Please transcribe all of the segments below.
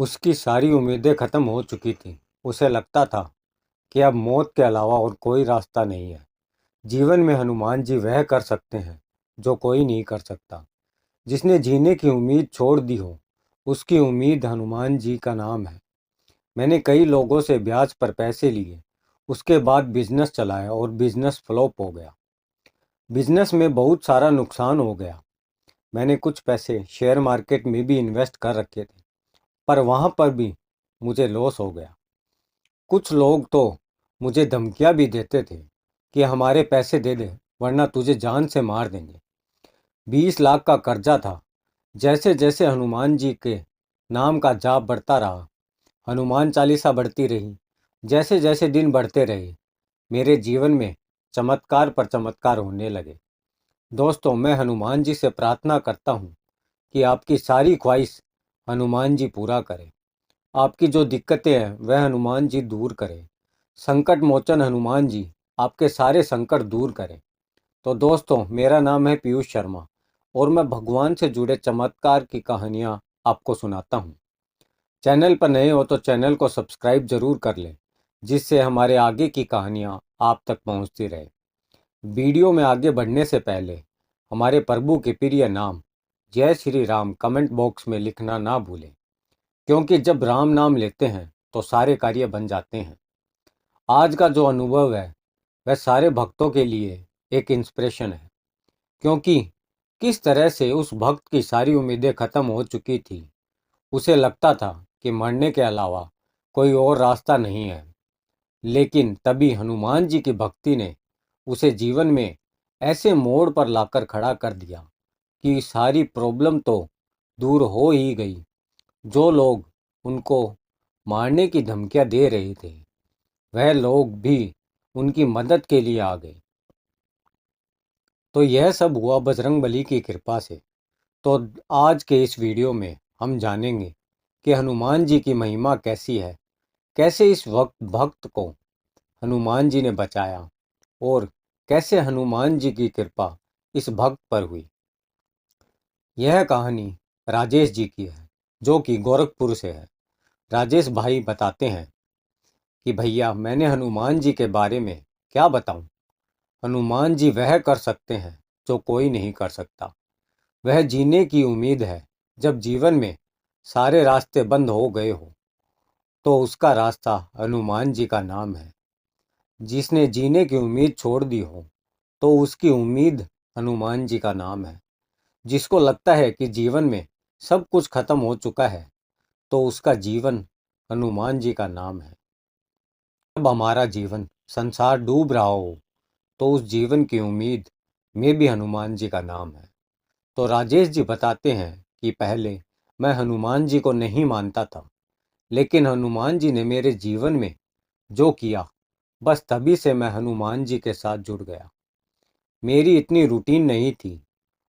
उसकी सारी उम्मीदें खत्म हो चुकी थीं। उसे लगता था कि अब मौत के अलावा और कोई रास्ता नहीं है। जीवन में हनुमान जी वह कर सकते हैं जो कोई नहीं कर सकता। जिसने जीने की उम्मीद छोड़ दी हो, उसकी उम्मीद हनुमान जी का नाम है। मैंने कई लोगों से ब्याज पर पैसे लिए, उसके बाद बिजनेस चलाया और बिजनेस फ्लॉप हो गया। बिजनेस में बहुत सारा नुकसान हो गया। मैंने कुछ पैसे शेयर मार्केट में भी इन्वेस्ट कर रखे थे, पर वहाँ पर भी मुझे लॉस हो गया। कुछ लोग तो मुझे धमकियां भी देते थे कि हमारे पैसे दे दे, वरना तुझे जान से मार देंगे। 20 लाख का कर्जा था। जैसे जैसे हनुमान जी के नाम का जाप बढ़ता रहा, हनुमान चालीसा बढ़ती रही, जैसे जैसे दिन बढ़ते रहे, मेरे जीवन में चमत्कार पर चमत्कार होने लगे। दोस्तों, मैं हनुमान जी से प्रार्थना करता हूँ कि आपकी सारी ख्वाहिश हनुमान जी पूरा करें। आपकी जो दिक्कतें हैं वह हनुमान जी दूर करें। संकट मोचन हनुमान जी आपके सारे संकट दूर करें। तो दोस्तों, मेरा नाम है पीयूष शर्मा और मैं भगवान से जुड़े चमत्कार की कहानियाँ आपको सुनाता हूँ। चैनल पर नए हो तो चैनल को सब्सक्राइब जरूर कर लें, जिससे हमारे आगे की कहानियाँ आप तक पहुँचती रहे। वीडियो में आगे बढ़ने से पहले हमारे प्रभु के प्रिय नाम जय श्री राम कमेंट बॉक्स में लिखना ना भूलें, क्योंकि जब राम नाम लेते हैं तो सारे कार्य बन जाते हैं। आज का जो अनुभव है वह सारे भक्तों के लिए एक इंस्पिरेशन है, क्योंकि किस तरह से उस भक्त की सारी उम्मीदें खत्म हो चुकी थी। उसे लगता था कि मरने के अलावा कोई और रास्ता नहीं है, लेकिन तभी हनुमान जी की भक्ति ने उसे जीवन में ऐसे मोड़ पर लाकर खड़ा कर दिया कि सारी प्रॉब्लम तो दूर हो ही गई। जो लोग उनको मारने की धमकियां दे रहे थे, वह लोग भी उनकी मदद के लिए आ गए। तो यह सब हुआ बजरंगबली की कृपा से। तो आज के इस वीडियो में हम जानेंगे कि हनुमान जी की महिमा कैसी है, कैसे इस वक्त भक्त को हनुमान जी ने बचाया और कैसे हनुमान जी की कृपा इस भक्त पर हुई। यह कहानी राजेश जी की है, जो कि गोरखपुर से है। राजेश भाई बताते हैं कि भैया, मैंने हनुमान जी के बारे में क्या बताऊं। हनुमान जी वह कर सकते हैं जो कोई नहीं कर सकता। वह जीने की उम्मीद है। जब जीवन में सारे रास्ते बंद हो गए हो, तो उसका रास्ता हनुमान जी का नाम है। जिसने जीने की उम्मीद छोड़ दी हो, तो उसकी उम्मीद हनुमान जी का नाम है। जिसको लगता है कि जीवन में सब कुछ खत्म हो चुका है, तो उसका जीवन हनुमान जी का नाम है। जब हमारा जीवन संसार डूब रहा हो, तो उस जीवन की उम्मीद में भी हनुमान जी का नाम है। तो राजेश जी बताते हैं कि पहले मैं हनुमान जी को नहीं मानता था, लेकिन हनुमान जी ने मेरे जीवन में जो किया, बस तभी से मैं हनुमान जी के साथ जुड़ गया। मेरी इतनी रूटीन नहीं थी।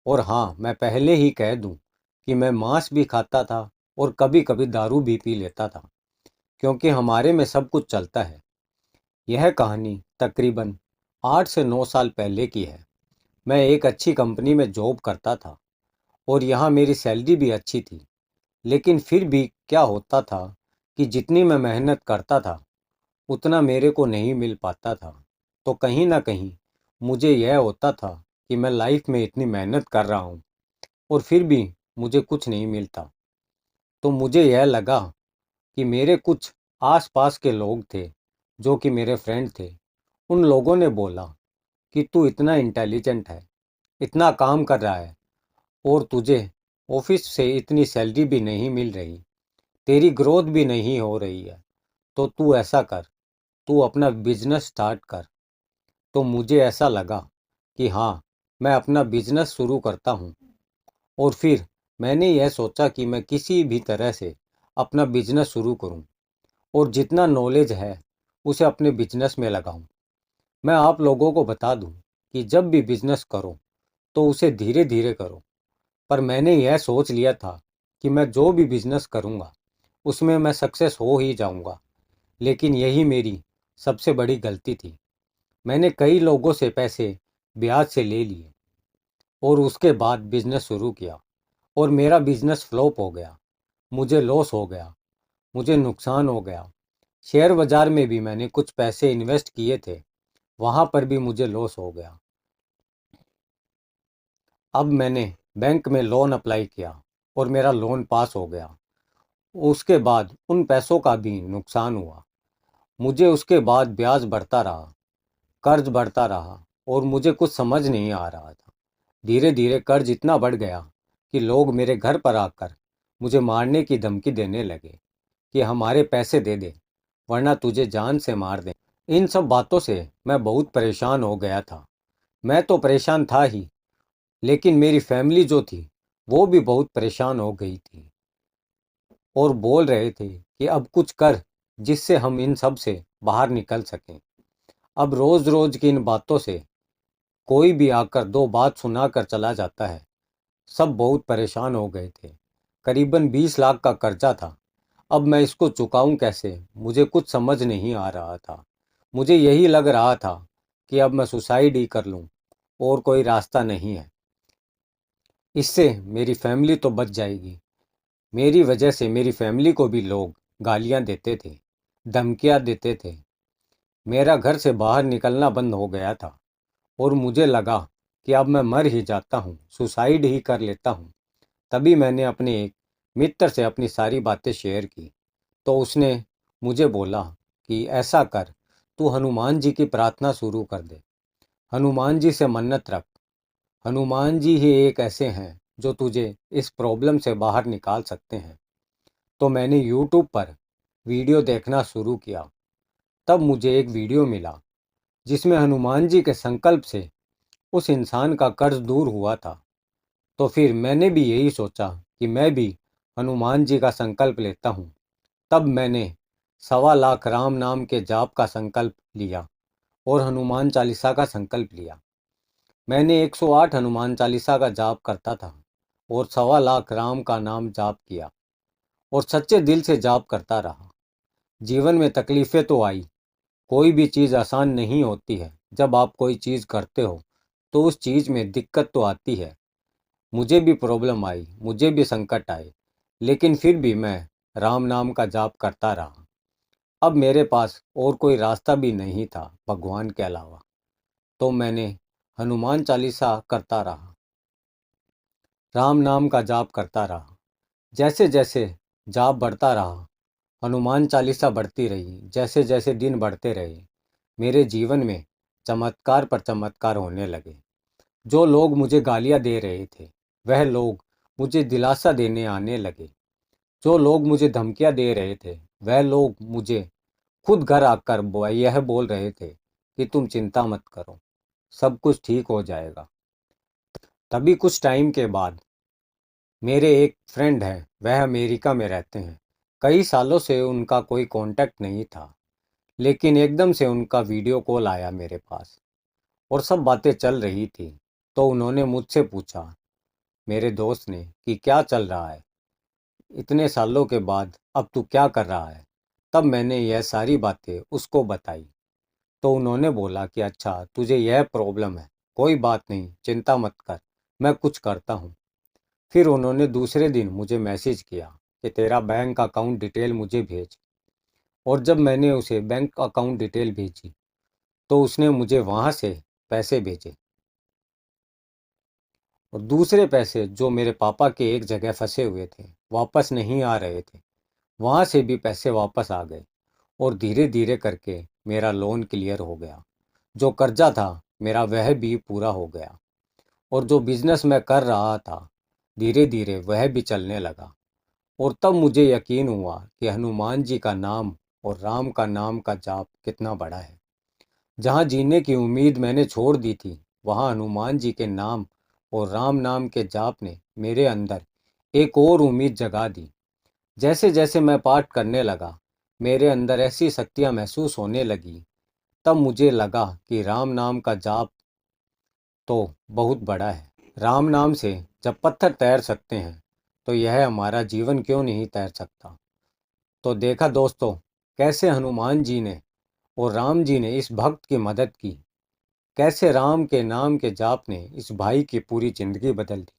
और हाँ, मैं पहले ही कह दूं कि मैं मांस भी खाता था और कभी कभी दारू भी पी लेता था, क्योंकि हमारे में सब कुछ चलता है। यह कहानी तकरीबन 8 से 9 साल पहले की है। मैं एक अच्छी कंपनी में जॉब करता था और यहाँ मेरी सैलरी भी अच्छी थी, लेकिन फिर भी क्या होता था कि जितनी मैं मेहनत करता था, उतना मेरे को नहीं मिल पाता था। तो कहीं ना कहीं मुझे यह होता था कि मैं लाइफ में इतनी मेहनत कर रहा हूँ और फिर भी मुझे कुछ नहीं मिलता। तो मुझे यह लगा कि मेरे कुछ आसपास के लोग थे, जो कि मेरे फ्रेंड थे। उन लोगों ने बोला कि तू इतना इंटेलिजेंट है, इतना काम कर रहा है, और तुझे ऑफिस से इतनी सैलरी भी नहीं मिल रही, तेरी ग्रोथ भी नहीं हो रही है, तो तू ऐसा कर, तू अपना बिजनेस स्टार्ट कर। तो मुझे ऐसा लगा कि हाँ, मैं अपना बिजनेस शुरू करता हूँ। और फिर मैंने यह सोचा कि मैं किसी भी तरह से अपना बिजनेस शुरू करूँ और जितना नॉलेज है उसे अपने बिजनेस में लगाऊं। मैं आप लोगों को बता दूं कि जब भी बिजनेस करो तो उसे धीरे धीरे करो। पर मैंने यह सोच लिया था कि मैं जो भी बिजनेस करूंगा उसमें मैं सक्सेस हो ही जाऊंगा। लेकिन यही मेरी सबसे बड़ी गलती थी। मैंने कई लोगों से पैसे ब्याज से ले लिए और उसके बाद बिजनेस शुरू किया, और मेरा बिजनेस फ्लॉप हो गया। मुझे लॉस हो गया। मुझे नुकसान हो गया। शेयर बाजार में भी मैंने कुछ पैसे इन्वेस्ट किए थे, वहाँ पर भी मुझे लॉस हो गया। अब मैंने बैंक में लोन अप्लाई किया और मेरा लोन पास हो गया। उसके बाद उन पैसों का भी नुकसान हुआ। मुझे उसके बाद ब्याज बढ़ता रहा, कर्ज बढ़ता रहा और मुझे कुछ समझ नहीं आ रहा था। धीरे धीरे कर्ज इतना बढ़ गया कि लोग मेरे घर पर आकर मुझे मारने की धमकी देने लगे कि हमारे पैसे दे दे, वरना तुझे जान से मार दे। इन सब बातों से मैं बहुत परेशान हो गया था। मैं तो परेशान था ही, लेकिन मेरी फैमिली जो थी वो भी बहुत परेशान हो गई थी और बोल रहे थे कि अब कुछ कर जिससे हम इन सब से बाहर निकल सकें। अब रोज रोज की इन बातों से कोई भी आकर दो बात सुनाकर चला जाता है। सब बहुत परेशान हो गए थे। करीबन 20 लाख का कर्जा था। अब मैं इसको चुकाऊं कैसे, मुझे कुछ समझ नहीं आ रहा था। मुझे यही लग रहा था कि अब मैं सुसाइड ही कर लूं और कोई रास्ता नहीं है। इससे मेरी फैमिली तो बच जाएगी। मेरी वजह से मेरी फैमिली को भी लोग गालियां देते थे, धमकियां देते थे। मेरा घर से बाहर निकलना बंद हो गया था और मुझे लगा कि अब मैं मर ही जाता हूँ, सुसाइड ही कर लेता हूँ। तभी मैंने अपने एक मित्र से अपनी सारी बातें शेयर की। तो उसने मुझे बोला कि ऐसा कर, तू हनुमान जी की प्रार्थना शुरू कर दे, हनुमान जी से मन्नत रख। हनुमान जी ही एक ऐसे हैं जो तुझे इस प्रॉब्लम से बाहर निकाल सकते हैं। तो मैंने यूट्यूब पर वीडियो देखना शुरू किया। तब मुझे एक वीडियो मिला जिसमें हनुमान जी के संकल्प से उस इंसान का कर्ज दूर हुआ था। तो फिर मैंने भी यही सोचा कि मैं भी हनुमान जी का संकल्प लेता हूँ। तब मैंने 1.25 लाख राम नाम के जाप का संकल्प लिया और हनुमान चालीसा का संकल्प लिया। मैंने 108 हनुमान चालीसा का जाप करता था और 1.25 लाख राम का नाम जाप किया और सच्चे दिल से जाप करता रहा। जीवन में तकलीफें तो आई, कोई भी चीज़ आसान नहीं होती है। जब आप कोई चीज़ करते हो तो उस चीज़ में दिक्कत तो आती है। मुझे भी प्रॉब्लम आई, मुझे भी संकट आए, लेकिन फिर भी मैं राम नाम का जाप करता रहा। अब मेरे पास और कोई रास्ता भी नहीं था भगवान के अलावा। तो मैंने हनुमान चालीसा करता रहा, राम नाम का जाप करता रहा। जैसे जैसे जाप बढ़ता रहा, हनुमान चालीसा बढ़ती रही, जैसे जैसे दिन बढ़ते रहे, मेरे जीवन में चमत्कार पर चमत्कार होने लगे। जो लोग मुझे गालियां दे रहे थे, वह लोग मुझे दिलासा देने आने लगे। जो लोग मुझे धमकियां दे रहे थे, वह लोग मुझे खुद घर आकर यह बोल रहे थे कि तुम चिंता मत करो, सब कुछ ठीक हो जाएगा। तभी कुछ टाइम के बाद मेरे एक फ्रेंड हैं, वह अमेरिका में रहते हैं। कई सालों से उनका कोई कांटेक्ट नहीं था, लेकिन एकदम से उनका वीडियो कॉल आया मेरे पास और सब बातें चल रही थी। तो उन्होंने मुझसे पूछा, मेरे दोस्त ने, कि क्या चल रहा है, इतने सालों के बाद अब तू क्या कर रहा है। तब मैंने यह सारी बातें उसको बताई। तो उन्होंने बोला कि अच्छा तुझे यह प्रॉब्लम है, कोई बात नहीं, चिंता मत कर, मैं कुछ करता हूँ। फिर उन्होंने दूसरे दिन मुझे मैसेज किया कि तेरा बैंक अकाउंट डिटेल मुझे भेज। और जब मैंने उसे बैंक अकाउंट डिटेल भेजी तो उसने मुझे वहाँ से पैसे भेजे और दूसरे पैसे जो मेरे पापा के एक जगह फंसे हुए थे, वापस नहीं आ रहे थे, वहाँ से भी पैसे वापस आ गए और धीरे धीरे करके मेरा लोन क्लियर हो गया। जो कर्जा था मेरा वह भी पूरा हो गया और जो बिजनेस मैं कर रहा था धीरे धीरे वह भी चलने लगा। और तब मुझे यकीन हुआ कि हनुमान जी का नाम और राम का नाम का जाप कितना बड़ा है। जहाँ जीने की उम्मीद मैंने छोड़ दी थी, वहाँ हनुमान जी के नाम और राम नाम के जाप ने मेरे अंदर एक और उम्मीद जगा दी। जैसे जैसे मैं पाठ करने लगा, मेरे अंदर ऐसी शक्तियाँ महसूस होने लगी। तब मुझे लगा कि राम नाम का जाप तो बहुत बड़ा है। राम नाम से जब पत्थर तैर सकते हैं, तो यह हमारा जीवन क्यों नहीं तैर सकता। तो देखा दोस्तों, कैसे हनुमान जी ने और राम जी ने इस भक्त की मदद की। कैसे राम के नाम के जाप ने इस भाई की पूरी जिंदगी बदल दी,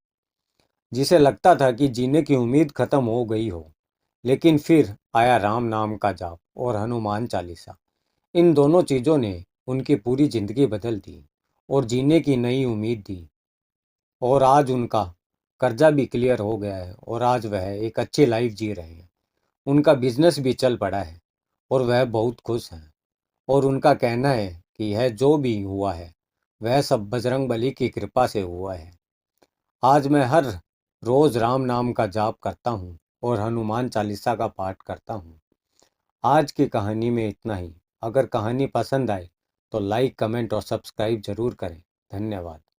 जिसे लगता था कि जीने की उम्मीद खत्म हो गई हो। लेकिन फिर आया राम नाम का जाप और हनुमान चालीसा। इन दोनों चीज़ों ने उनकी पूरी ज़िंदगी बदल दी और जीने की नई उम्मीद दी। और आज उनका कर्जा भी क्लियर हो गया है और आज वह एक अच्छी लाइफ जी रहे हैं। उनका बिजनेस भी चल पड़ा है और वह बहुत खुश हैं। और उनका कहना है कि यह जो भी हुआ है वह सब बजरंगबली की कृपा से हुआ है। आज मैं हर रोज राम नाम का जाप करता हूँ और हनुमान चालीसा का पाठ करता हूँ। आज की कहानी में इतना ही। अगर कहानी पसंद आए तो लाइक, कमेंट और सब्सक्राइब जरूर करें। धन्यवाद।